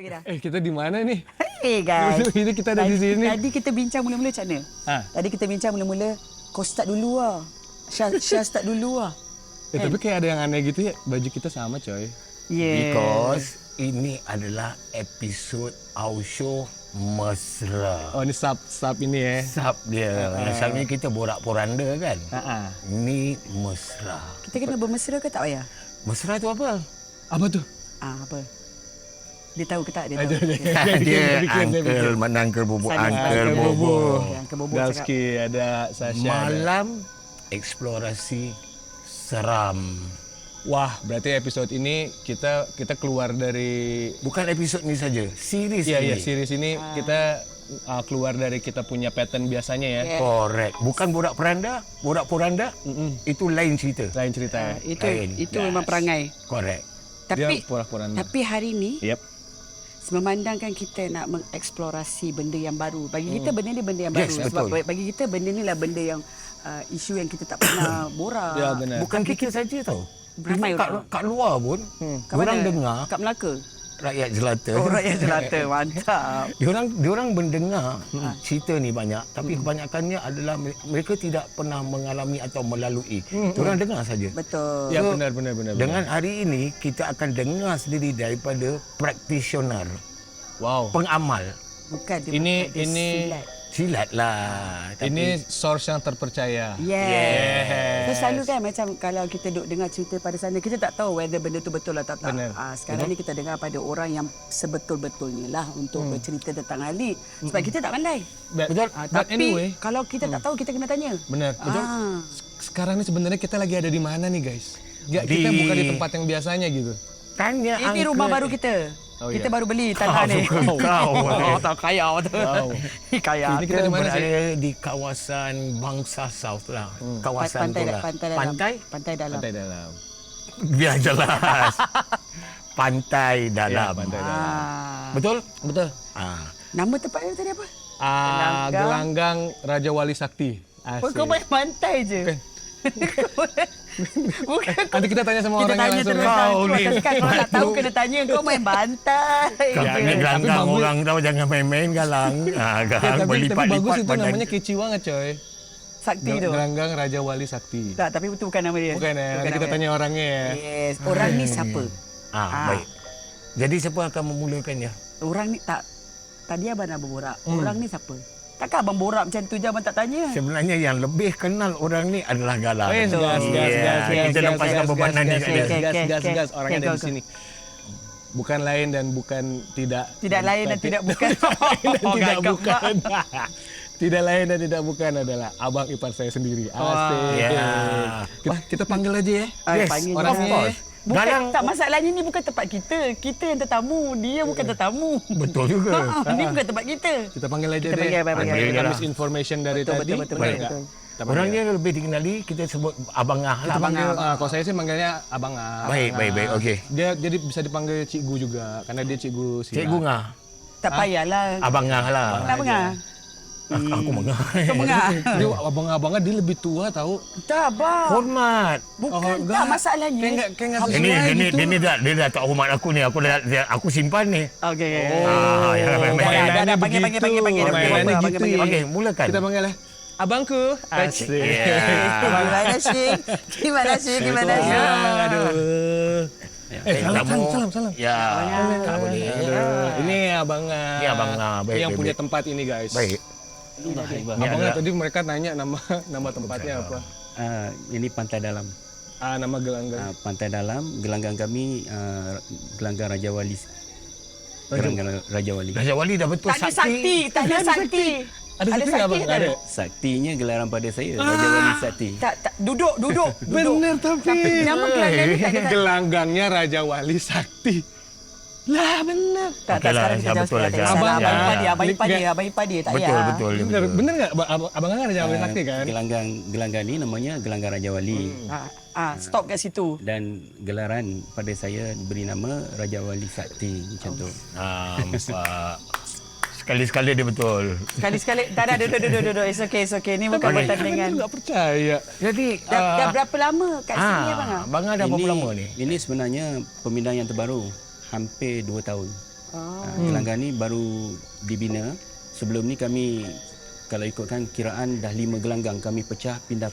okey dah. Kita di mana nih? Hey guys. Ini kita ada di sini. Tadi kita bincang mula-mula macam mana? Tadi kita bincang mula-mula, kau start dulu lah. Syah start dulu lah. Tapi kayak ada yang aneh gitu ya. Baju kita sama coy. Yes. Because ini adalah episod Aushow mesra. Oh ini sub ini ya. Sub dia. Misalnya kita borak poranda kan. Ini mesra. Kita kena bermesra ke tak payah? Mesra tu apa? Apa tuh? Apa? Dia tahu ke tak? Dia tahu. Dia Uncle, mana Uncle Bobo? Uncle Bobo. Uncle Bobo Galski, ada Sasha. Malam eksplorasi seram. Wah, berarti episode ini kita keluar dari Bukan episod ni saja, series Iya, ini. series ini kita keluar dari kita punya pattern biasanya ya. Correct. Bukan borak poranda, itu lain cerita. Lain cerita ya. Itu memang perangai. Correct. Tapi Dia pura-puranda. tapi hari ni Yep. memandangkan kita nak mengeksplorasi benda yang baru. Bagi kita benda ni benda yang baru. Yes, Sebab betul. bagi kita benda ni lah benda yang isu yang kita tak pernah borak. Ya, benar. Bukan kita saja tau. Ramai Kat luar pun, Kat orang mana? dengar Kat Melaka. rakyat jelata. Oh, rakyat jelata. Mantap. Diorang mendengar cerita ni banyak, tapi kebanyakannya adalah mereka tidak pernah mengalami atau melalui. Diorang dengar saja. Betul. Ya, benar. Dengan hari ini kita akan dengar sendiri daripada practitioner, Wow. pengamal. Bukan dia Ini silat. Silat lah. Ini source yang terpercaya. Yes. So, selalu kan macam kalau kita duk dengar cerita pada sana, kita tak tahu whether benda tu betul atau tak. Benar. Sekarang ni kita dengar pada orang yang sebetul-betulnya lah untuk bercerita tentang hal ni. Sebab kita tak pandai. Betul. But Tapi anyway, kalau kita tak tahu, kita kena tanya. benar. Betul. Sekarang ni sebenarnya kita lagi ada di mana nih, guys? Kita Di- bukan di tempat yang biasanya gitu. Tanya Ini rumah baru kita. Oh, Kita ya. baru beli tanah ni. Kau. Tak kaya betul. Wow. Kaya. Ini kita di mana sih? berada di kawasan Bangsa South lah. Kawasan Pantai, tu lah. pantai dalam. Pantai dalam. Pantai dalam. Biar jelas. Pantai dalam. Pantai dalam. Betul? Betul. Nama tempatnya tadi apa? Gelanggang Raja Wali Sakti. Oh, Asik. kau main pantai je. Bukan. Nanti kita tanya sama Kita orangnya tanya langsung. terus. Kau ni. Kan kalau tak tahu kena tanya kau main bantai. Jangan gelanggang bagus. orang tahu, jangan main-main galang. Galang Tapi berlipat-lipat bagus itu badan. namanya kece banget coy. Sakti tu. Gelanggang Raja Wali Sakti. Tak, tapi itu bukan nama dia. Bukan ya, nanti kita nama tanya orangnya ya. dia. Yes. Orang ni siapa? Baik. Jadi siapa akan memulakannya? Orang ni tak. Tadi abang nak berborak. Orang ni siapa? Takkan abang borak macam tu je abang tak tanya? Sebenarnya yang lebih kenal orang ni adalah Galang. Gas. Kita lepaskan bebanan ni kat dia. Gas. Orangnya ada di sini. Bukan lain dan bukan tidak. Tidak lain dan tidak bukan. Tidak bukan. Tidak lain dan tidak bukan adalah abang ipar saya sendiri. Asik. Kita panggil aja ya. Yes, panggil orangnya. je. Ya. Bukan, Galang- tak, masalahnya ni bukan tempat kita. Kita yang tetamu. Dia bukan tetamu. Betul juga. Ni bukan tempat kita. Kita panggil aja Kita deh. panggil. Kita lah. misinformation dari Betul, tadi. betul. Benar nggak? Kita Orang panggil. dia lebih dikenali, kita sebut Abang Ah lah. Kita panggil, kalau saya sih manggilnya Abang Ah. Baik, okey. Dia jadi bisa dipanggil Cikgu juga karena dia cikgu silat. Cikgu Ngah. Tak payahlah. Abang Ngah lah. Kenapa ngah? Aku mengah. Kau mengah? Dia abang-abangnya dia lebih tua tahu. Tak, abang. Hormat. Bukan. enggak. Tak, masalahnya. Kayak enggak Ini sesuai gitu. dia dah tak hormat aku ni. Aku simpan ni. Okey. Ya, Dah, panggil. Mainannya Apa, gitu panggil. ya. Okey, mulakan. Kita panggil lah. Abangku. Asik. Gimana sih? Gimana sih? Aduh. Salam. Ya, tak boleh. Ini Abang Ah. Ini Abang Ah, baik, yang baik, punya baik. tempat ini guys. Baik. Abangnya tadi mereka nanya nama tempatnya apa? Ini Pantai Dalam. Nama gelanggang. Pantai Dalam, gelanggang kami gelanggang Raja Wali. Gelanggang Raja Wali. Raja Wali dah betul Tak ada sakti. Tak ada sakti. Ada sakti nggak, Bang? tak Ada. Saktinya gelaran pada saya, Raja Wali Sakti. Tak. Duduk. Bener tapi. Nama gelanggang ni tak ada sakti. Gelanggangnya Raja Wali Sakti. Lah bener. Tak, Okey lah, sekarang kita ya, jawab betul lah, sekali. Jam. Salah, Ya, abang ya. ipar dia. Tak Betul, payah. betul. Bener nggak? Abang kan Raja Wali Sakti kan? Gelanggang ni namanya gelanggang Raja Wali. Stop kat situ. Dan gelaran pada saya diberi nama Raja Wali Sakti macam tu. Sekali-sekali dia betul. Sekali-sekali. Tak ada. Duduk. It's okay. Ni bukan Kan pertandingan. nggak percaya. Jadi, Dah berapa lama kat sini abang? Abang dah berapa lama ni? Ini sebenarnya pemindahan yang terbaru. Hampir 2 tahun. Gelanggang ni baru dibina. Sebelum ni kami kalau ikutkan kiraan dah 5 gelanggang kami pecah pindah.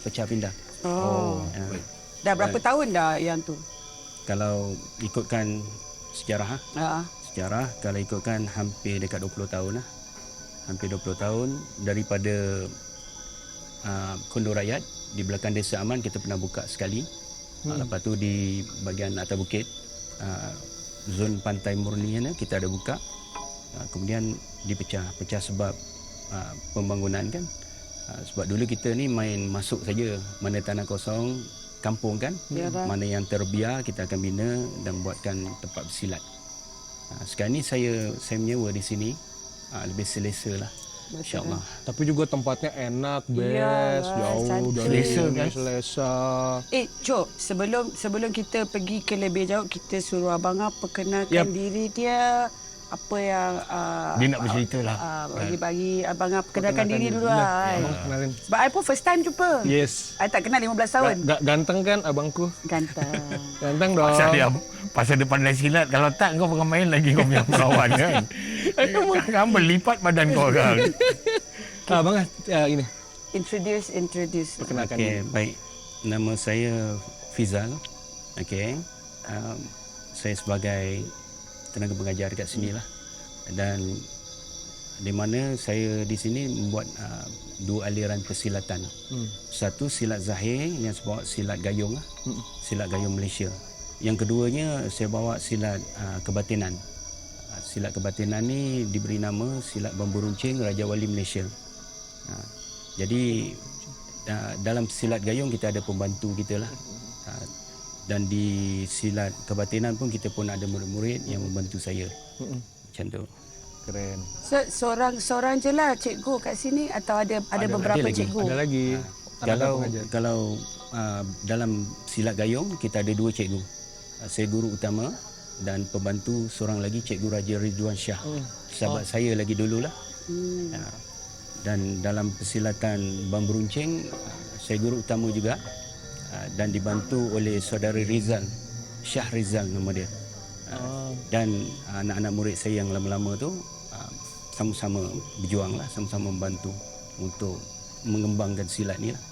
Dah berapa tahun dah yang tu? Kalau ikutkan sejarah sejarah kalau ikutkan hampir dekat 20 tahun lah. Hampir 20 tahun daripada kondo rakyat di belakang Desa Aman kita pernah buka sekali. Lepas tu di bahagian atas bukit zon pantai murni ni kita ada buka. Kemudian pecah sebab pembangunan kan. Sebab dulu kita ni main masuk saja, mana tanah kosong kampung kan, mana yang terbiar kita akan bina dan buatkan tempat bersilat. Sekarang ni saya menyewa di sini, lebih selesa lah. InsyaAllah. Tapi juga tempatnya enak, best, jauh dari selesa. Cok, sebelum kita pergi ke lebih jauh, kita suruh Abang perkenalkan diri dia. Apa yang dia nak bercerita lah. Bagi Abang perkenalkan diri dulu lah. Abang kenalin. Sebab I pun first time jumpa. Yes. I tak kenal 15 tahun. Ganteng kan abangku? Ganteng. Ganteng dong. Pasal dia pandai silat. Kalau tak kau bukan main lagi kau punya perawan kan. Kan berlipat badan kau kan. Abang ini. Introduce. Perkenalkan. Okey, baik. Nama saya Fizal. Okey. Saya sebagai tenaga pengajar dekat sini lah. Dan di mana saya di sini membuat 2 aliran persilatan. Satu silat zahir yang saya bawa silat gayung lah. Silat gayung Malaysia. Yang keduanya saya bawa silat kebatinan. Silat kebatinan ni diberi nama silat bambu runcing Raja Wali Malaysia. Jadi dalam silat gayung kita ada pembantu kita lah. Dan di silat kebatinan pun kita pun ada murid-murid yang membantu saya. Macam tu. Keren. Seorang je lah cikgu kat sini atau ada beberapa cikgu? Ada lagi. Kalau dalam silat gayung kita ada 2 cikgu. Saya guru utama dan pembantu seorang lagi Cikgu Raja Ridwan Shah. Sahabat saya lagi dululah. Dan dalam persilatan bambu runcing saya guru utama juga. Dan dibantu oleh saudara Rizal, Syah Rizal nama dia. Dan anak-anak murid saya yang lama-lama tu sama-sama berjuang lah, sama-sama membantu untuk mengembangkan silat ni lah.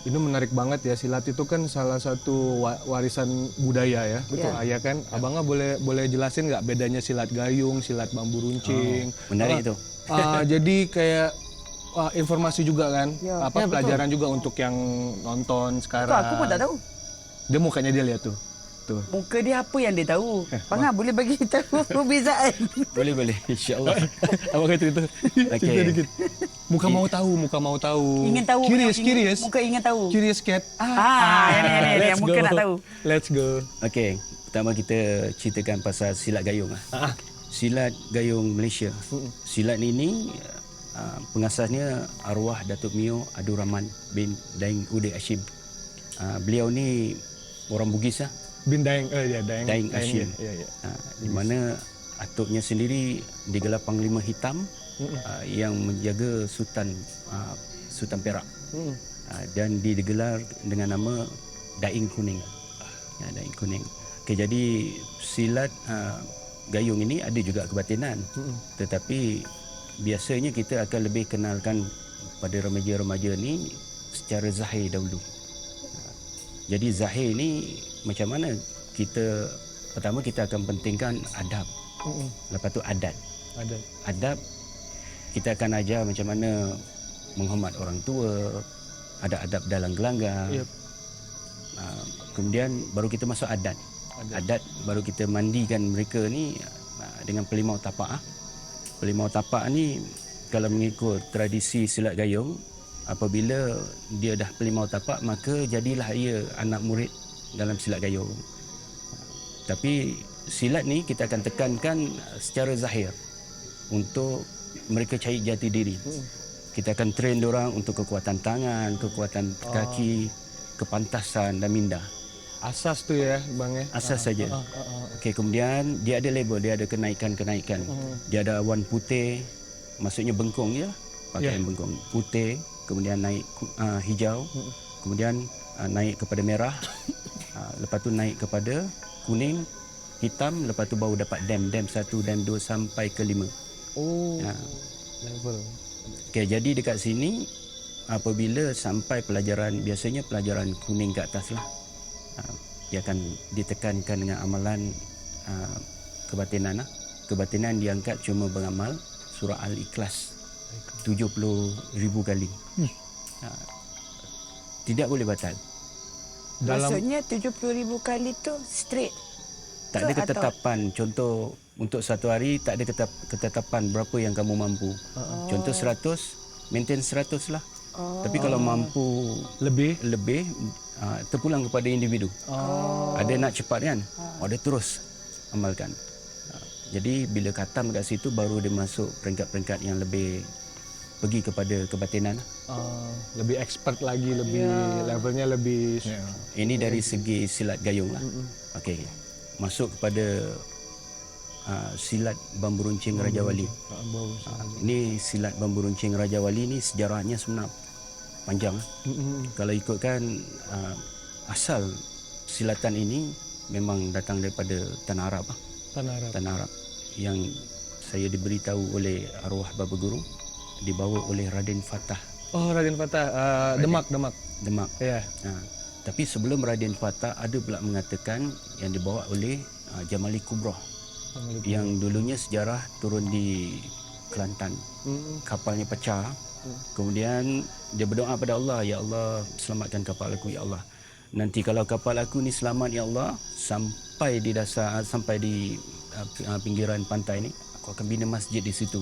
Ini menarik banget ya, silat itu kan salah satu warisan budaya ya. Betul. Ya kan, Abangnya boleh jelasin nggak bedanya silat gayung, silat bambu runcing? Menarik itu. Jadi kayak informasi juga kan, pelajaran juga untuk yang nonton sekarang. Betul, aku pun tak tahu. Dia mukanya dia lihat tuh. Muka dia apa yang dia tahu? Bang boleh bagi tahu perbezaan? Boleh, insya-Allah. Abang cerita. Cerita dikit. Muka mau tahu. Ingin tahu. Curious. Muka ingin tahu. Curious cat. Yang muka nak tahu. Let's go. Okey, pertama kita ceritakan pasal silat gayung lah. Silat gayung Malaysia. Silat ini pengasasnya arwah Datuk Mio Abdul Rahman bin Daeng Ude Hashim. Beliau ni orang Bugis lah. Bin Daeng Hashim. Di mana atuknya sendiri digelar Panglima Hitam yang menjaga Sultan Perak. Dan digelar dengan nama Daeng Kuning. Daeng Kuning. Okay, jadi silat gayung ini ada juga kebatinan. Tetapi biasanya kita akan lebih kenalkan pada remaja-remaja ni secara zahir dahulu. Jadi zahir ni macam mana pertama kita akan pentingkan adab. Lepas tu adat. Adab kita akan ajar macam mana menghormat orang tua, ada adab dalam gelanggang. Kemudian baru kita masuk adat. Adat baru kita mandikan mereka ni dengan pelimau tapak. Pelimau tapak ni kalau mengikut tradisi silat gayung, apabila dia dah pelimau tapak maka jadilah ia anak murid dalam silat gayung. Tapi silat ni kita akan tekankan secara zahir untuk mereka cari jati diri. Kita akan train diorang untuk kekuatan tangan, kekuatan kaki, kepantasan dan minda. Asas tu ya bang ya. Asas saja. Okey, kemudian dia ada label, dia ada kenaikan-kenaikan. Dia ada awan putih, maksudnya bengkung je, pakaian bengkung. Putih, kemudian naik hijau, kemudian naik kepada merah, lepas tu naik kepada kuning, hitam, lepas tu baru dapat dam 1, dam 2 sampai ke 5. Oh, Ha. level. Okey, jadi dekat sini apabila sampai pelajaran, biasanya pelajaran kuning ke atas lah, dia akan ditekankan dengan amalan kebatinan lah. Kebatinan diangkat cuma beramal surah Al-Ikhlas 70,000 kali. Tidak boleh batal. Maksudnya 70,000 kali tu straight. Tak ada ketetapan. Contoh untuk satu hari tak ada ketetapan berapa yang kamu mampu. Contoh 100, maintain 100 lah. Tapi kalau mampu Lebih. terpulang kepada individu. Ada nak cepat kan? Ada terus amalkan. Jadi bila khatam kat situ baru dia masuk peringkat-peringkat yang lebih pergi kepada kebatinan. Lebih expert lagi, lebih levelnya lebih. Ini dari segi silat gayung lah. Okey. Masuk kepada silat bambu runcing Raja Wali. Ini silat bambu runcing Raja Wali ni sejarahnya sebenarnya panjang. Kalau ikutkan asal silatan ini memang datang daripada tanah Arab. Tanah Arab. Tanah Arab yang saya diberitahu oleh arwah Bapa Guru, dibawa oleh Raden Fatah Oh, Raden Fatah. Demak. Demak. Ya. Tapi sebelum Raden Fatah ada pula mengatakan yang dibawa oleh Jamali Kubroh yang dulunya sejarah turun di Kelantan. Kapalnya pecah. Kemudian dia berdoa pada Allah, ya Allah selamatkan kapal aku ya Allah. Nanti kalau kapal aku ni selamat ya Allah, sampai di dasar, sampai di pinggiran pantai ni, aku akan bina masjid di situ.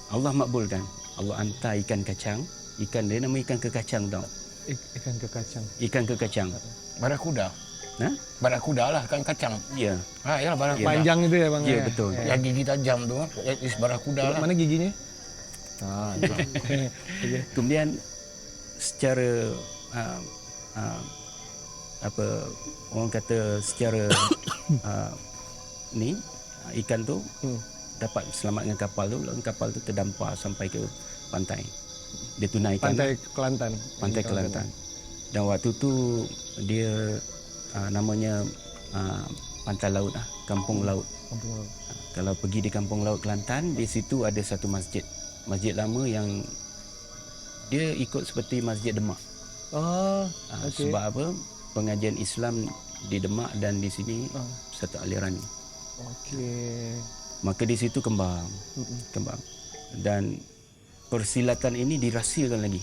Allah makbulkan. Allah hantar ikan kacang. Ikan dia nama ikan kekacang tau. Ikan kekacang. Ikan kekacang. Barakuda. Ha? Barakuda lah kan kacang. Ya. Ya barakuda. Panjang itu ya, Bang. Ya, betul. Yang gigi tajam tu, is barakuda lah. Mana giginya? Kemudian secara apa orang kata secara ni ikan tu dapat selamatkan kapal tu, lalu kapal tu terdampar sampai ke pantai. Dia tunaikan Pantai Kelantan. Pantai Kelantan. Dan waktu tu dia namanya pantai laut lah, kampung laut. Kampung Laut. Kalau pergi di kampung laut Kelantan, di situ ada satu masjid. Masjid lama yang dia ikut seperti Masjid Demak. Oh, okey. Sebab apa? Pengajian Islam di Demak dan di sini satu aliran. Okey. Maka di situ kembang. Dan persilatan ini dirahsiakan lagi.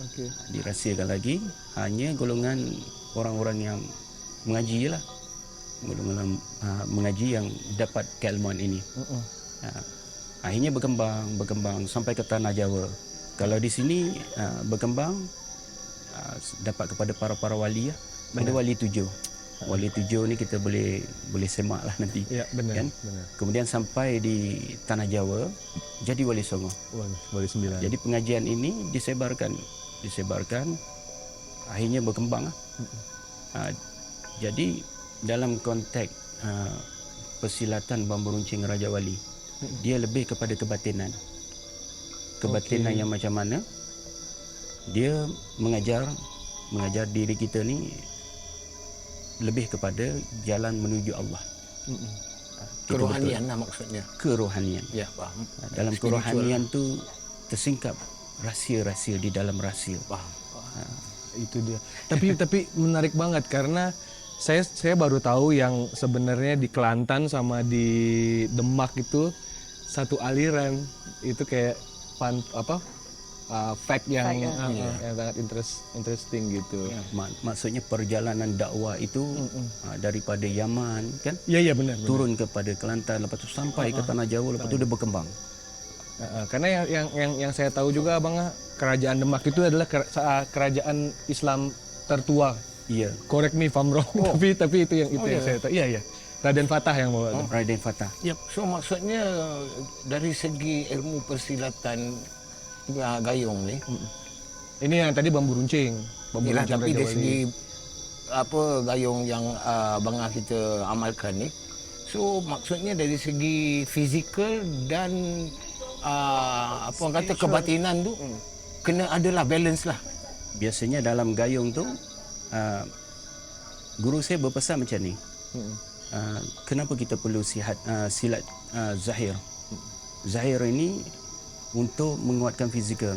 Okey. Dirahsiakan lagi hanya golongan orang-orang yang mengaji lah. Golongan mengaji yang dapat keilmuan ini. Akhirnya berkembang sampai ke tanah Jawa. Kalau di sini berkembang dapat kepada para wali lah. Ada wali 7. Wali 7 ni kita boleh semak lah nanti. Ya, benar. Kan? Benar. Kemudian sampai di tanah Jawa jadi wali Songo. Wali 9. Jadi pengajian ini disebarkan. Akhirnya berkembang lah. Jadi dalam konteks persilatan bambu runcing Raja Wali, dia lebih kepada kebatinan. Kebatinan yang macam mana? Dia mengajar diri kita ni lebih kepada jalan menuju Allah. Kerohanian lah maksudnya. Kerohanian. Ya, faham. Dalam kerohanian tu tersingkap rahsia-rahsia di dalam rahsia. Faham. Itu dia. Tapi menarik banget karena saya baru tahu yang sebenarnya di Kelantan sama di Demak itu satu aliran. Itu kayak fact yang sangat interesting gitu. Ya, maksudnya perjalanan dakwah itu daripada Yaman kan? Iya benar. Turun kepada Kelantan, lepas tu sampai ke tanah Jawa, lepas tu dia berkembang. Karena yang saya tahu juga Abang, kerajaan Demak itu adalah kerajaan Islam tertua. Iya. Correct me if I'm wrong. Tapi itu yang saya tahu. Iya. Raden Fatah yang bawa. Raden Fatah. Yep. So maksudnya dari segi ilmu persilatan gayung ni, Ini yang tadi bambu runcing. yalah, tapi Raja dari Wali. segi gayung yang bangah kita amalkan ni, so maksudnya dari segi fizikal dan orang kata kebatinan tu kena adalah balance lah. Biasanya dalam gayung tu guru saya berpesan macam ni. kenapa kita perlu silat zahir. Zahir ini untuk menguatkan fizikal.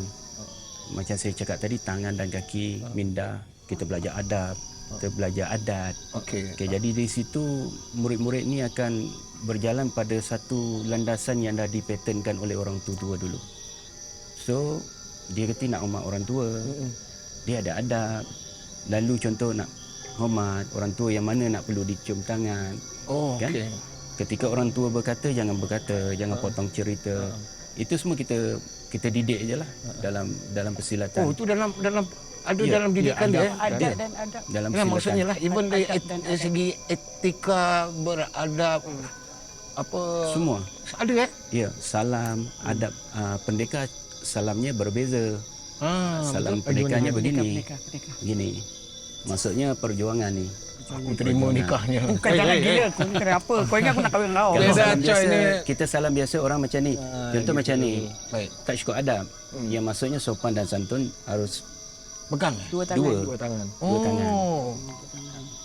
Macam saya cakap tadi, tangan dan kaki, minda, kita belajar adab, kita belajar adat. Okey. Jadi di situ murid-murid ni akan berjalan pada satu landasan yang dah dipatternkan oleh orang tua dulu. So dia kata nak hormat orang tua, dia ada adab. Lalu contoh nak hormat orang tua, yang mana nak perlu dicium tangan. Oh, Kan? okey. Ketika orang tua berkata, jangan jangan potong cerita. Itu semua kita didik je lah dalam persilatan. Oh, itu dalam ada Ya, dalam didikan dia. Adat dan adab. Dalam Ya, persilatan. maksudnya lah, even dari Adab dan dari segi etika beradab apa Semua. ada Ya, salam, adab pendekar salamnya berbeza. Salam pendekarnya begini. Pendekar. Begini. Maksudnya perjuangan ni. Aku terima nikahnya. Bukan jangan gila. Kau ni kenapa? Kau ingat aku nak kahwin kau? Dah, Kalau salam coy, biasa, ni. kita salam biasa orang macam ni. Contoh macam ni. Baik. Tak cukup adab. Yang maksudnya sopan dan santun harus Pegang. Dua tangan. Dua tangan. dua tangan. Oh.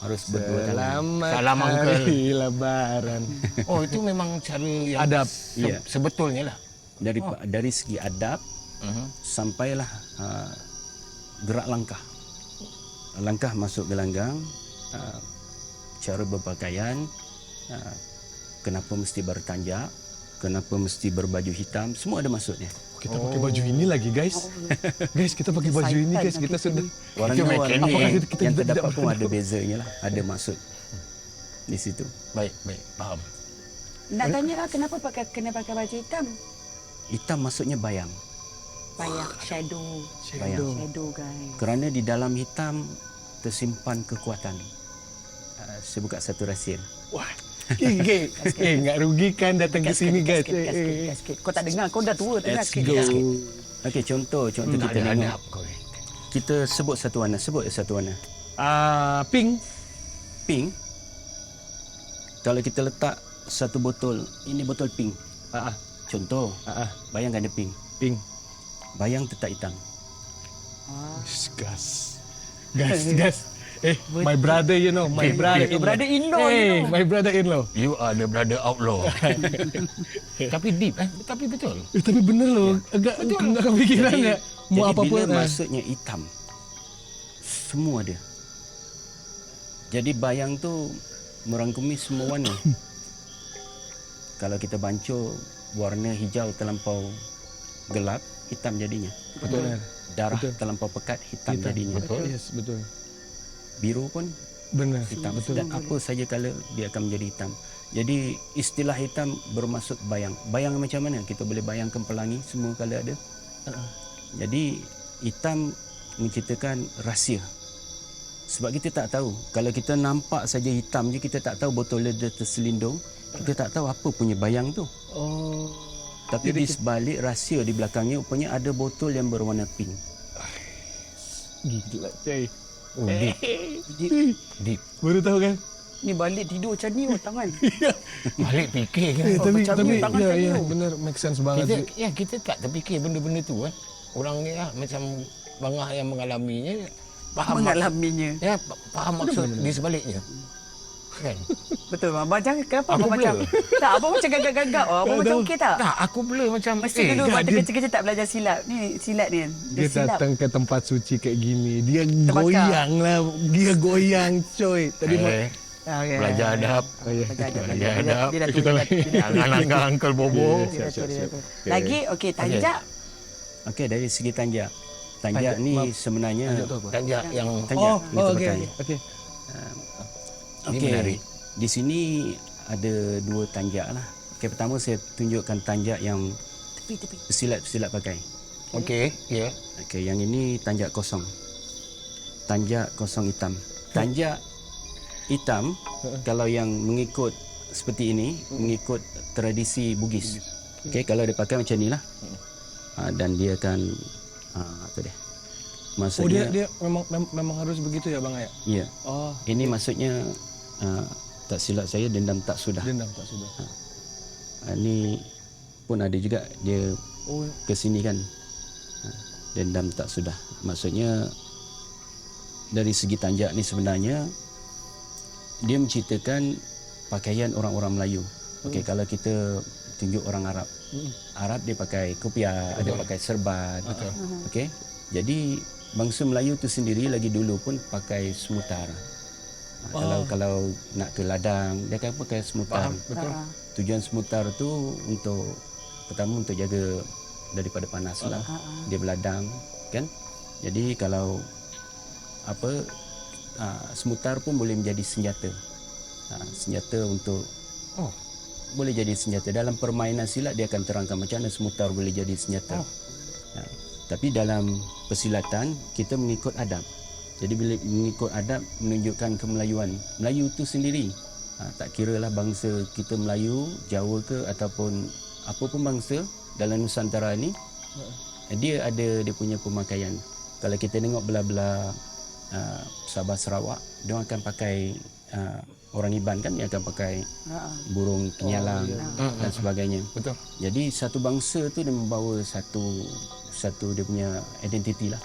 Harus berdua tangan. Selamat Salam, Uncle. hari lebaran. Oh, itu memang cara yang Adab. Ya. sebetulnya lah. Dari segi adab sampailah gerak langkah. Langkah masuk gelanggang, cara berpakaian, kenapa mesti bertanjak, kenapa mesti berbaju hitam, semua ada maksudnya. Kita pakai baju ini lagi, guys. Guys, kita pakai baju ini, guys. Kita sudah Warna-warna mekanik. yang Kita terdapat tidak pun ada bezanya lah, ada maksud di situ. Baik, faham. Nak tanya lah kenapa kena pakai baju hitam? Hitam maksudnya bayang. Bayang, shadow. Shadow guys. Kerana di dalam hitam tersimpan kekuatan. Saya buka satu rahsia. Wah. Enggak rugikan datang ke sini, guys. Sikit. Kau tak dengar, kau dah tua dengar Let's sikit. go. Okey, contoh kita tengok. Adab kau. Kita sebut satu warna, satu warna. Pink. Pink. Kalau kita letak satu botol, ini botol pink. Contoh, bayangkan ada pink. Pink. Bayang tetap hitam. Gas. My brother, you know. My brother. Your brother-in-law, you know. My brother-in-law. You are the brother outlaw. Tapi deep tapi betul. Tapi bener loh. Agak kepikiran ya. Mau Jadi apapun. bila maksudnya hitam, semua ada. Jadi bayang tu merangkumi semua warna. Kalau kita bancur warna hijau terlampau gelap, hitam jadinya. Betul. Darah terlampau pekat, hitam jadinya. Betul. Yes, betul. Biru pun Benar. hitam. Dan apa saja color dia akan menjadi hitam. Jadi istilah hitam bermaksud bayang. Bayang macam mana? Kita boleh bayangkan pelangi, semua color ada. Jadi hitam menceritakan rahsia. Sebab kita tak tahu. Kalau kita nampak saja hitam je, kita tak tahu botol dia terselindung, kita tak tahu apa punya bayang tu. Oh. Tapi di sebalik rahsia di belakangnya rupanya ada botol yang berwarna pink. Gila, coy. Oh, deep. Baru tahu kan? Ni balik tidur macam ni tangan. Balik fikir kan. Tapi tangan ya, saya. benar, make sense banget. Kita tak terfikir benda-benda tu kan. Orang ni lah macam bangah yang mengalaminya faham Mengalaminya. faham maksud di sebaliknya. Kan? Betul, Abang. Jangan kenapa Aku abang macam... blur. Tak, abang macam gagap-gagap. Abang macam okey tak? Tak, aku blur macam Mesti dulu waktu kecil-kecil tak belajar silat. Ni silat ni. Dia silap. datang ke tempat suci kayak gini, dia Terbakar. goyang lah, dia goyang, coy. Tadi Okay. belajar adab. Belajar adab. Dia dah tua. Jangan angkat Uncle Bobo. Dia dah tua. Lagi, okey, tanjak. Okey, dari segi tanjak. Tanjak ni sebenarnya Tanjak yang tanjak yang kita pakai. Okey. Ini Okey. menarik. Di sini ada dua tanjak lah. Okey, pertama saya tunjukkan tanjak yang Tepi. pesilat pakai. okey, ya. Okey, yang ini tanjak kosong. Tanjak kosong hitam. Tanjak hitam kalau yang mengikut seperti ini, mengikut tradisi Bugis. Okey, kalau dia pakai macam ni lah. Dan dia akan apa dia? Oh, Maksudnya dia memang harus begitu ya, Bang ya? ya. Oh, Ini maksudnya tak silap saya dendam tak sudah. dendam tak sudah. Ini pun ada juga dia Oh, ke sini kan. Dendam tak sudah. Maksudnya dari segi tanjak ni sebenarnya dia menceritakan pakaian orang-orang Melayu. Okey, kalau kita tunjuk orang Arab. Arab dia pakai kopiah, ada pakai serban. Okey. Jadi bangsa Melayu tu sendiri lagi dulu pun pakai semutar. Kalau nak ke ladang, dia akan pakai semutar. Betul. Tujuan semutar tu untuk pertama untuk jaga daripada panas lah. Dia berladang kan. Jadi kalau semutar pun boleh menjadi senjata. Senjata untuk boleh jadi senjata. Dalam permainan silat dia akan terangkan macam mana semutar boleh jadi senjata. Tapi dalam persilatan kita mengikut adab. Jadi bila mengikut adab menunjukkan kemelayuan. Melayu tu sendiri. Tak kiralah bangsa kita Melayu, Jawa ke ataupun apa pun bangsa dalam Nusantara ni, dia ada dia punya pemakaian. Kalau kita tengok belah-belah Sabah Sarawak, dia akan pakai orang Iban kan, dia akan pakai burung kenyalang dan sebagainya. Betul. Jadi satu bangsa tu dia membawa satu dia punya identiti lah.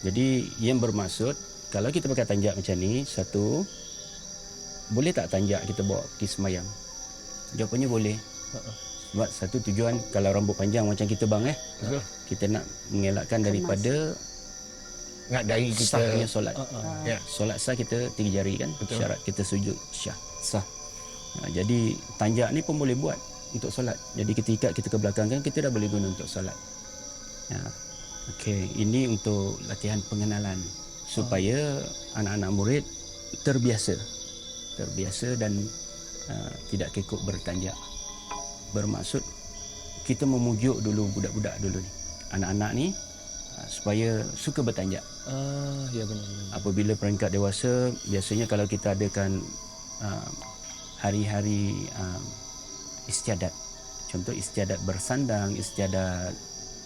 Jadi yang bermaksud kalau kita pakai tanjak macam ni, satu, boleh tak tanjak kita bawa pergi semayang? Jawapannya boleh. Sebab satu tujuan kalau rambut panjang macam kita bang Betul. kita nak mengelakkan daripada Nak dari kita sahnya solat. Ya. Solat sah kita 3 jari kan. Betul. Syarat kita sujud sah. Jadi tanjak ni pun boleh buat untuk solat. Jadi ketika kita ke belakang kan kita dah boleh guna untuk solat. Okey, ini untuk latihan pengenalan supaya anak-anak murid terbiasa dan tidak kekok bertanjak. Bermaksud kita memujuk dulu budak-budak dulu ni, anak-anak ni supaya suka bertanjak. Ya benar. Apabila peringkat dewasa, biasanya kalau kita adakan hari-hari istiadat, contoh istiadat bersandang, istiadat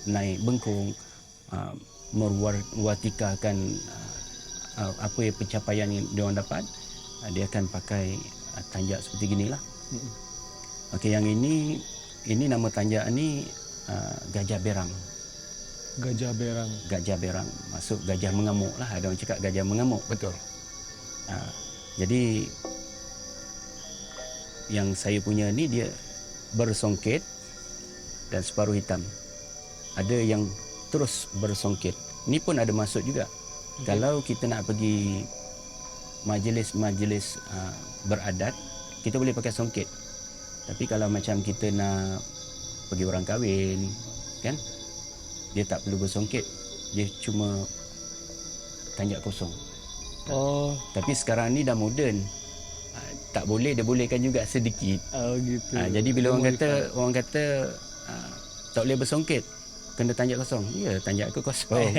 naik bengkung, merwatikakan apa yang pencapaian yang dia orang dapat, dia akan pakai tanjak seperti ginilah. Okey, yang ini nama tanjak ni gajah berang. Gajah berang. Gajah berang, maksud gajah mengamuk lah. Ada orang cakap gajah mengamuk. Betul. Jadi yang saya punya ni dia bersongket dan separuh hitam. Ada yang terus bersongket. Ni pun ada maksud juga. Kalau kita nak pergi majlis-majlis beradat, kita boleh pakai songket. Tapi kalau macam kita nak pergi orang kahwin, kan? Dia tak perlu bersongket. Dia cuma tanjak kosong. Tapi sekarang ni dah moden. Tak boleh, dia bolehkan juga sedikit. Gitu. Jadi bila orang kata tak boleh bersongket, kena tanjak kosong. Ya, tanjak aku kosong.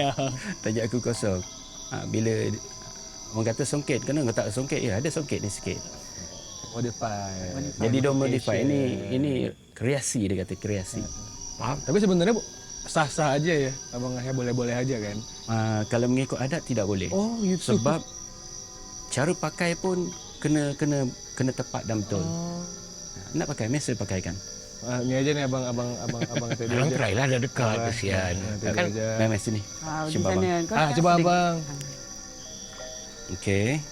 Tanjak aku kosong. Bila orang kata songket, kena tak songket? Ya, ada songket ni sikit. Modify. Jadi dia modify. Ini kreasi, dia kata kreasi. Faham? Tapi sebenarnya sah-sah aja ya, Abang Yahya boleh-boleh aja kan? Kalau mengikut adat tidak boleh. Oh gitu. Sebab cara pakai pun kena tepat dan betul. Nak pakai, mesti pakaikan. Ini aja nih abang tadi Abang aja. try lah, dah dekat, kesian. Tadi Kan aja. Memang sini. Di Cuba sana. abang. Coba abang. Okey.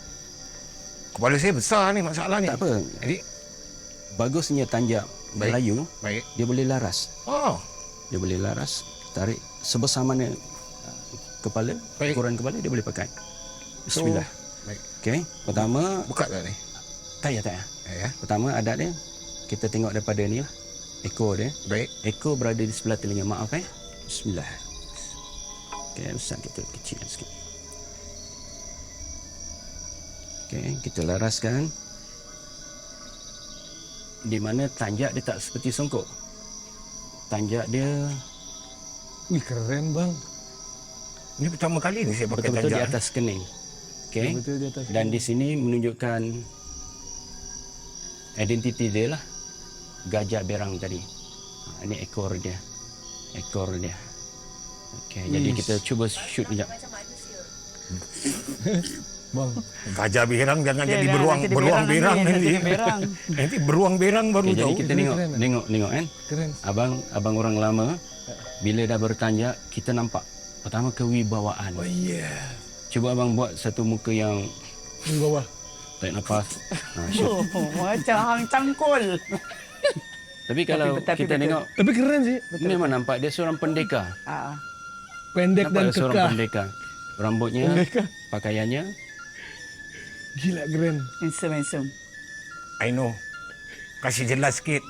kepala saya besar ni masalah ni. Tak apa. Jadi, Bagusnya tanjak Baik. Melayu, baik. dia boleh laras. Dia boleh laras, tarik sebesar mana kepala, Baik. ukuran kepala dia boleh pakai. Bismillah. Baik. Okey, pertama Buka tak ni? tak ya. Ya. Pertama adat dia kita tengok daripada ni lah. Ekor dia. Baik. Ekor berada di sebelah telinga. Maaf Bismillah. Okey, besar kita kecil sikit. Okey, kita laraskan. Di mana tanjak dia tak seperti songkok. Tanjak dia Wih keren bang. Ini pertama kali ni saya pakai betul-betul di tanjak. atas kening. Okey. Betul di atas. Dan di sini menunjukkan identiti dia lah. Gajah berang tadi. Ini ekor dia. Okey, jadi kita cuba shoot sekejap. Bang. Gajah berang jangan jadi dah, beruang nanti beruang berang nanti nanti. berang. Nanti beruang berang baru Okey, jadi tahu. kita Ini tengok kan. Keren. Abang orang lama bila dah bertanjak kita nampak pertama kewibawaan. Oh yeah. Cuba abang buat satu muka yang Di bawah. tarik nafas. Oh, macam hang cangkul. Tapi kalau tapi kita betul. tengok, Tapi keren sih. memang nampak dia seorang pendekar. Pendek dan Nampak dia seorang kekah. pendekar. Rambutnya, Pendekar. pakaiannya. Gila keren. Handsome. I know. Kasih jelas sikit.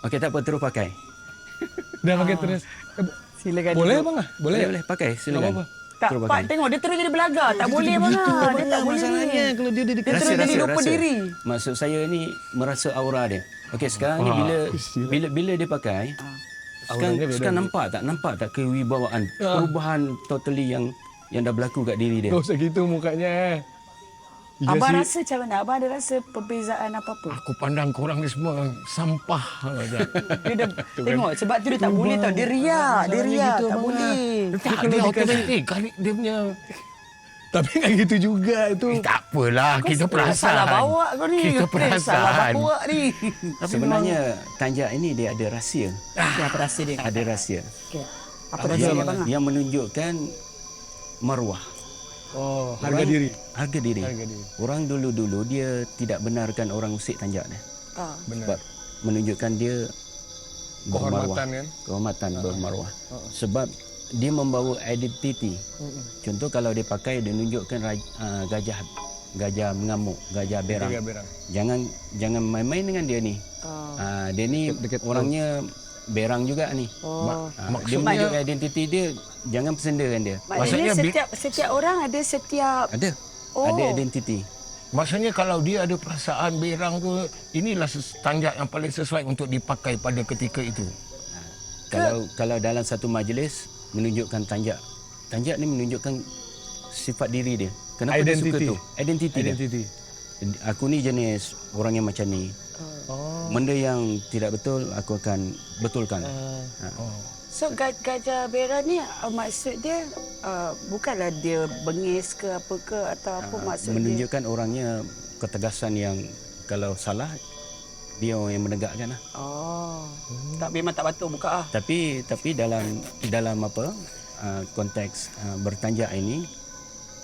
Okey, tak apa, terus pakai. Dah pakai terus. Silakan. Boleh duduk. bang? Boleh, Boleh. boleh pakai, silakan. apa-apa. Tak, Terus Pak pakai. tengok dia terus jadi belagar. Tak boleh bang. Dia tak boleh. Masalahnya kalau dia Dia terus jadi lupa diri. Maksud saya ni merasa aura dia. Okey, sekarang ni bila dia pakai, sekarang nampak tak kewibawaan, perubahan totally yang dah berlaku kat diri dia. Gak usah gitu mukanya. Iya Abang sih. rasa macam mana? Abang ada rasa perbezaan apa-apa? Aku pandang korang ni semua sampah. Dia dah tengok sebab tu dia tak boleh tau. Dia riak. Dia riak. gitu, Tak abang. boleh. Tak, dia automatik. Kali dia punya... Tapi nggak gitu juga itu. Tak apalah, kita perasan. Salah bawa kau ni. Kita Salah perasan. bawa ni. Sebenarnya tanjak ini dia ada rahsia. Apa rasa dia? Ada rahsia. Okay. Apa rasa dia bang? Yang menunjukkan maruah. Oh, harga diri. Harga diri. Harga diri. Orang dulu-dulu dia tidak benarkan orang usik tanjak dia. Sebab menunjukkan dia bermaruah. Kehormatan kan? Kehormatan bermaruah. Sebab dia membawa identiti. Contoh kalau dia pakai dia menunjukkan gajah mengamuk, gajah berang. Harga berang. Jangan main-main dengan dia ni. Dia ni Dekat orangnya berang juga ni. Dia menunjukkan identiti dia, jangan persendakan dia. Maksudnya setiap orang ada setiap... Ada. Oh. Ada identiti. Maksudnya kalau dia ada perasaan berang tu, inilah tanjak yang paling sesuai untuk dipakai pada ketika itu. Kalau dalam satu majlis menunjukkan tanjak. Tanjak ni menunjukkan sifat diri dia. Kenapa dia suka tu? Identiti dia. Aku ni jenis orang yang macam ni. Benda yang tidak betul aku akan betulkan. So gajah berang ni maksud dia bukanlah dia bengis ke apa ke atau apa maksud dia? Menunjukkan orangnya ketegasan yang kalau salah dia orang yang menegakkan lah. Tak memang tak patut buka ah. Tapi dalam apa konteks bertanjak ini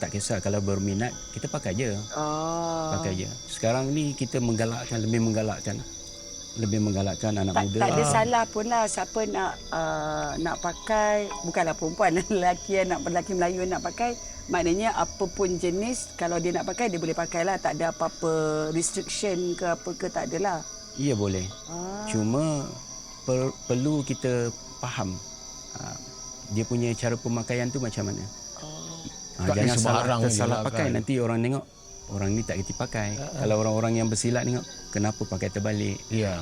tak kisah kalau berminat kita pakai je. Pakai je. Sekarang ni kita lebih menggalakkan anak muda. Tak ada salah pun lah siapa nak pakai, bukanlah perempuan, lelaki Melayu nak pakai, maknanya apa pun jenis kalau dia nak pakai dia boleh pakai lah, tak ada apa-apa restriction ke apa ke, tak adalah. Iya boleh. Cuma perlu kita faham dia punya cara pemakaian tu macam mana. Jangan salah pakai kan. Nanti orang tengok orang ni tak kerti pakai. Kalau orang-orang yang bersilat tengok kenapa pakai terbalik. Ya.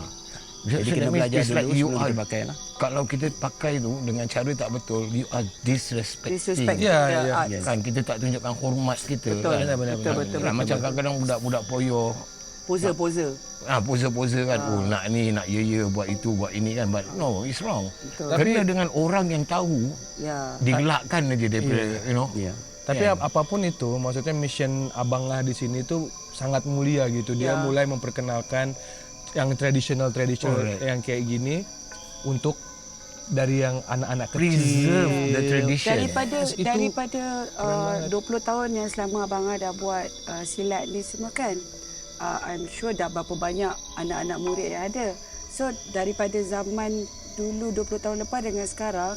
Jadi kena belajar dulu sebelum kita pakai lah. Kalau kita pakai tu dengan cara tak betul, you are disrespecting. Ya. Kan kita tak tunjukkan hormat kita. Betul. Kan? Betul. Macam kadang-kadang budak-budak poyo Pose. pose-pose kan. Nak ni, nak buat itu, buat ini kan. But no, it's wrong. Kerana dengan orang yang tahu, digelakkan aja daripada, you know. Ya. Tapi apapun itu, maksudnya mission Abang Lah di sini itu sangat mulia gitu. Dia mulai memperkenalkan yang tradisional yang kayak gini untuk dari yang anak-anak kecil. Preserve the tradition. Daripada 20 tahun yang selama Abang Ah dah buat silat ni semua kan, I'm sure dah berapa banyak anak-anak murid yang ada. So daripada zaman dulu 20 tahun lepas dengan sekarang,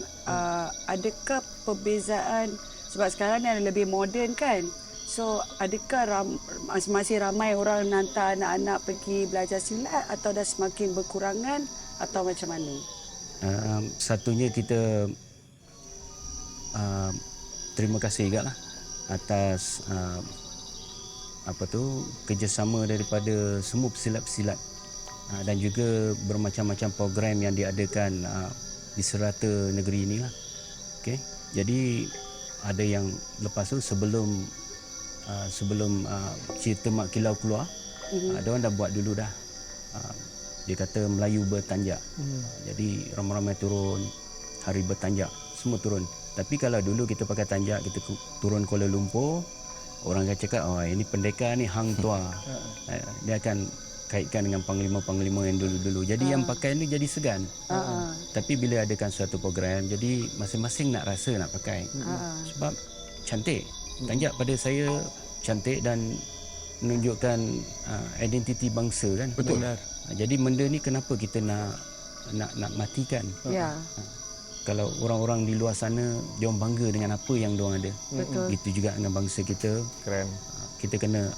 adakah perbezaan? Sebab sekarang ni lebih moden kan. So adakah masih ramai orang hantar anak-anak pergi belajar silat atau dah semakin berkurangan atau macam mana? Satunya kita terima kasih juga lah atas kerjasama daripada semua pesilat-pesilat dan juga bermacam-macam program yang diadakan di serata negeri inilah. Okey. Jadi ada yang lepas tu sebelum cerita Mak Kilau keluar, ada orang dah buat dulu dah. Dia kata Melayu bertanjak. Jadi ramai-ramai turun hari bertanjak, semua turun. Tapi kalau dulu kita pakai tanjak, kita turun Kuala Lumpur, orang akan cakap, oh ini pendekar ni hang tua. Dia akan kaitkan dengan panglima-panglima yang dulu-dulu. Jadi yang pakai ni jadi segan. Tapi bila adakan suatu program, jadi masing-masing nak rasa nak pakai. Sebab cantik. Tanjak pada saya cantik dan menunjukkan identiti bangsa kan. Betul. Jadi benda ni kenapa kita nak matikan? Ya. Kalau orang-orang di luar sana diorang bangga dengan apa yang diorang ada. Betul. Gitu juga dengan bangsa kita. Keren. Kita kena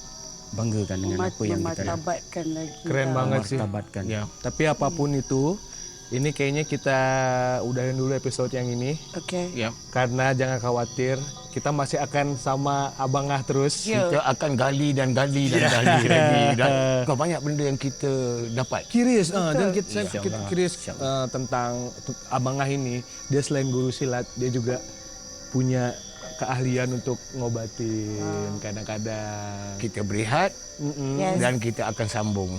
banggakan dengan apa yang kita ada. Memartabatkan lagi. Keren banget sih. Martabatkan. Ya. Tapi apapun itu, ini kayaknya kita udahin dulu episode yang ini. Okey. Ya. Karena jangan khawatir, kita masih akan sama Abang Ah terus. Ya. Kita akan gali dan gali dan gali lagi. Dan banyak benda yang kita dapat. Curious, dan kita InsyaAllah. curious tentang Abang Ah ini. Dia selain guru silat, dia juga punya keahlian untuk ngobatin kadang-kadang. Kita berehat Yes. dan kita akan sambung.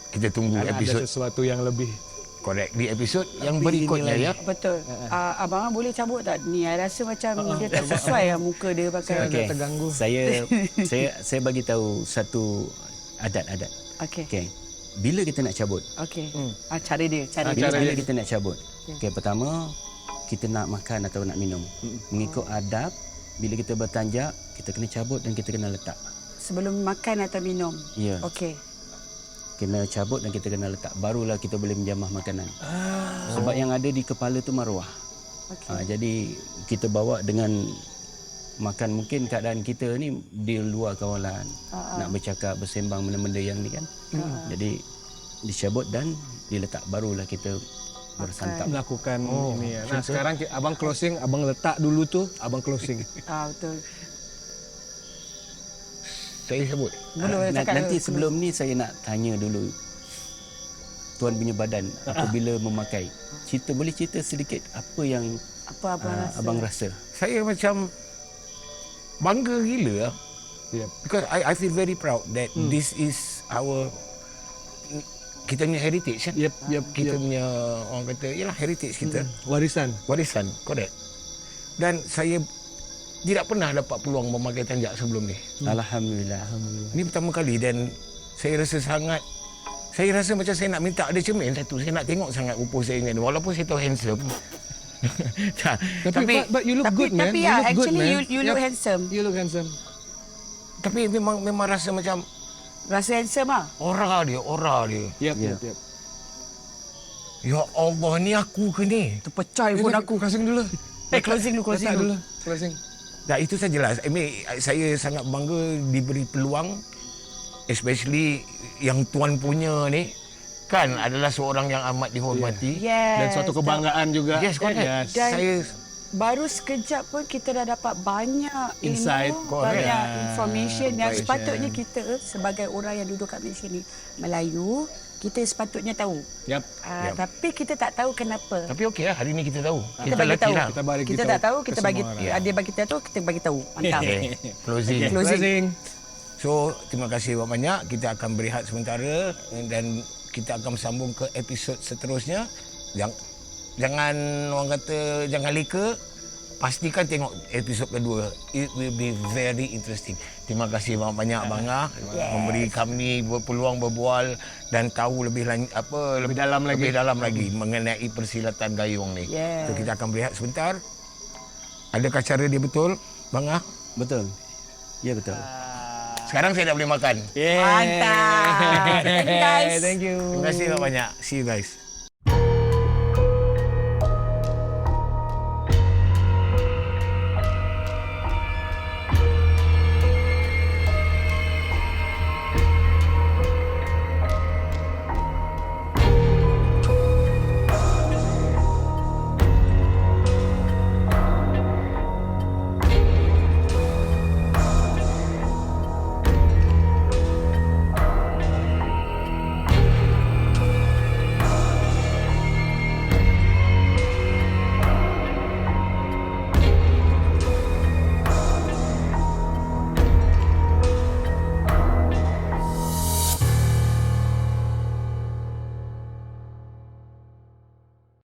Kita tunggu Karena ada episod sesuatu yang lebih. correct di episod yang berikutnya ya. Betul. Abang boleh cabut tak? Ni I rasa macam dia tak sesuai lah muka dia pakai. Okey. terganggu. Saya bagi tahu satu adat-adat. Okey. Okey. Bila kita nak cabut? Okey. Cara dia. Bila kita nak cabut? Okey, pertama kita nak makan atau nak minum. Mengikut adab, bila kita bertanjak, kita kena cabut dan kita kena letak. Sebelum makan atau minum. Ya. Okey. Kena cabut dan kita kena letak. Barulah kita boleh menjamah makanan. Sebab yang ada di kepala tu maruah. Okey. Jadi kita bawa dengan makan, mungkin keadaan kita ni di luar kawalan. Nak bercakap, bersembang benda-benda yang ni kan. Jadi dicabut dan diletak. Barulah kita bersantap. Melakukan ini ya. Nah, sekarang Abang closing, Abang letak dulu tuh, Abang closing. Betul. Saya sebut. Boleh cakap Nanti dulu. sebelum ni saya nak tanya dulu tuan punya badan apabila memakai. Boleh cerita sedikit apa yang Apa abang rasa? abang rasa? Saya macam bangga gila. Yep. Because I feel very proud that this is our kita punya heritage kan. Yep. Kita punya orang kata yalah heritage kita. Warisan. Warisan, correct. Dan saya tidak pernah dapat peluang memakai tanjak sebelum ni. Alhamdulillah. Ini pertama kali dan saya rasa macam saya nak minta ada cermin satu. Saya nak tengok sangat rupa saya ni. Walaupun saya tahu handsome. tapi But you look good, man. Tapi You look good, actually man. you look handsome. You look handsome. tapi memang rasa macam Rasa handsome ah. aura dia. Yep. Ya Allah, ni aku ke ni? Terpecah pun aku. Closing dulu. Closing dulu. Closing. Dah itu sajalah. Saya sangat bangga diberi peluang, especially yang tuan punya ni kan adalah seorang yang amat dihormati. Yes. Dan suatu kebanggaan juga. Yes, correct. Yes. Dan- Saya Baru sekejap pun kita dah dapat banyak Insight, ilmu, correct. banyak information yang Information. sepatutnya kita sebagai orang yang duduk kat Malaysia ni Melayu, kita sepatutnya tahu. Yep. Tapi kita tak tahu kenapa. tapi okey lah, hari ni kita tahu. Kita bagi lelaki tahu. lah. Kita tak tahu, kita bagi semua orang. dia bagi kita tahu, kita bagi tahu. Mantap. Okay. Closing. Closing. So, terima kasih banyak. Kita akan berehat sementara dan kita akan sambung ke episod seterusnya. Jangan orang kata jangan leka. Pastikan tengok episod kedua. It will be very interesting. Terima kasih banyak Abang Ah memberi kami peluang berbual dan tahu lebih dalam lagi mengenai persilatan gayung ni. Yes. So kita akan berehat sebentar. Adakah cara dia betul, Bang Ah? Betul. Ya betul. Sekarang saya dah boleh makan. Mantap. Thank you guys. Thank you. Terima kasih banyak. See you guys.